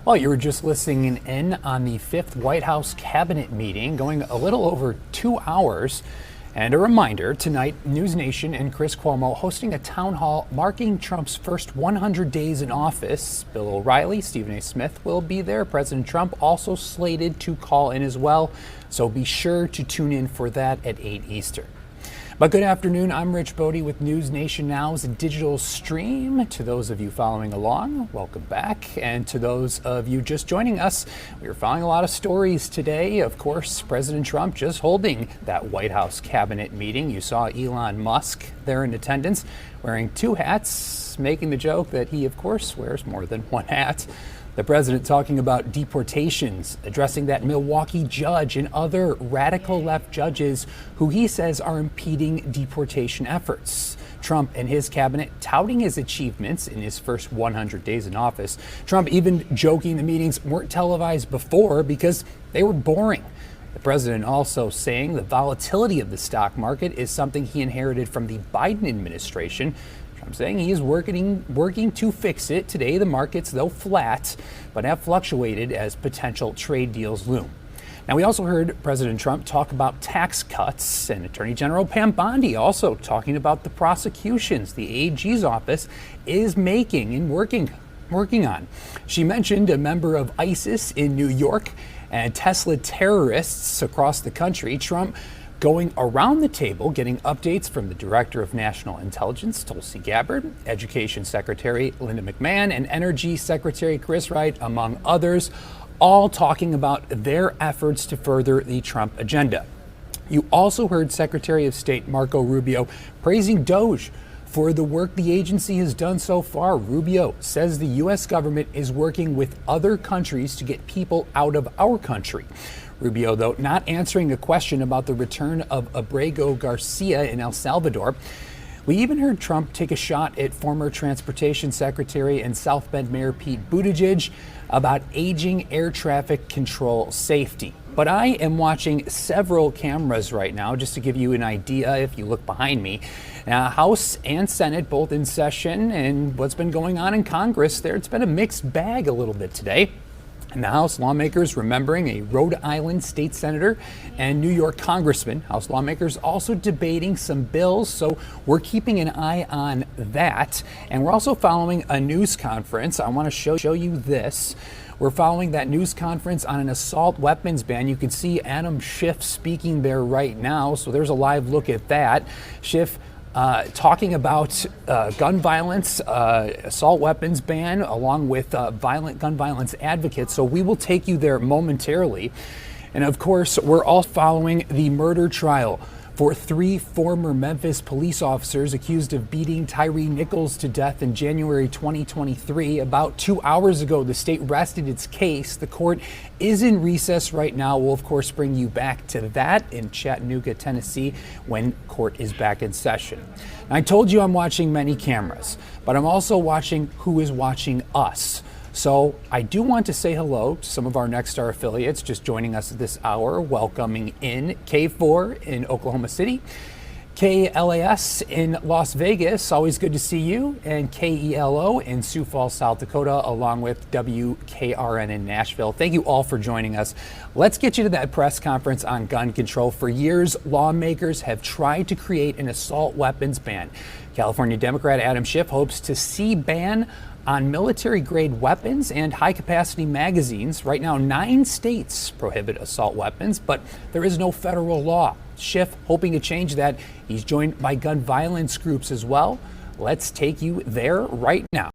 Well, you were just listening in on the fifth White House cabinet meeting, going a little over 2 hours. And a reminder, tonight, NewsNation and Chris Cuomo hosting a town hall marking Trump's first 100 days in office. Bill O'Reilly, Stephen A. Smith will be there. President Trump also slated to call in as well. So be sure to tune in for that at 8 Eastern. But good afternoon, I'm Rich Bodie with NewsNation Now's digital stream. To those of you following along, welcome back. And to those of you just joining us, we are following a lot of stories today. Of course, President Trump just holding that White House cabinet meeting. You saw Elon Musk there in attendance, wearing two hats, making the joke that he, of course, wears more than one hat. The president talking about deportations, addressing that Milwaukee judge and other radical left judges who he says are impeding deportation efforts. Trump and his cabinet touting his achievements in his first 100 days in office. Trump even joking the meetings weren't televised before because they were boring. The president also saying the volatility of the stock market is something he inherited from the Biden administration. I'm saying he is working to fix it. Today, the markets, though flat, but have fluctuated as potential trade deals loom. Now, we also heard President Trump talk about tax cuts, and Attorney General Pam Bondi also talking about the prosecutions the AG's office is making and working on. She mentioned a member of ISIS in New York and Tesla terrorists across the country. Trump going around the table, getting updates from the Director of National Intelligence, Tulsi Gabbard, Education Secretary Linda McMahon, and Energy Secretary Chris Wright, among others, all talking about their efforts to further the Trump agenda. You also heard Secretary of State Marco Rubio praising DOJ for the work the agency has done so far. Rubio says the U.S. government is working with other countries to get people out of our country. Rubio, though, not answering a question about the return of Abrego Garcia in El Salvador. We even heard Trump take a shot at former Transportation Secretary and South Bend Mayor Pete Buttigieg about aging air traffic control safety. But I am watching several cameras right now, just to give you an idea. If you look behind me, House and Senate both in session, and what's been going on in Congress there, it's been a mixed bag a little bit today. And the House lawmakers remembering a Rhode Island state senator and New York congressman. House lawmakers also debating some bills, so we're keeping an eye on that. And we're also following a news conference. I want to show you this. We're following that news conference on an assault weapons ban. You can see Adam Schiff speaking there right now, so there's a live look at that. Schiff talking about gun violence, assault weapons ban, along with violent gun violence advocates. So we will take you there momentarily. And of course, we're all following the murder trial for 3 former Memphis police officers accused of beating Tyre Nichols to death in January 2023. About 2 hours ago, the state rested its case. The court is in recess right now. We'll, of course, bring you back to that in Chattanooga, Tennessee, when court is back in session. Now, I told you I'm watching many cameras, but I'm also watching who is watching us. So I do want to say hello to some of our Nexstar affiliates just joining us at this hour, welcoming in K4 in Oklahoma City, KLAS in Las Vegas, always good to see you, and KELO in Sioux Falls, South Dakota, along with WKRN in Nashville. Thank you all for joining us. Let's get you to that press conference on gun control. For years, lawmakers have tried to create an assault weapons ban. California Democrat Adam Schiff hopes to see ban on military-grade weapons and high-capacity magazines. Right now, 9 states prohibit assault weapons, but there is no federal law. Schiff hoping to change that. He's joined by gun violence groups as well. Let's take you there right now.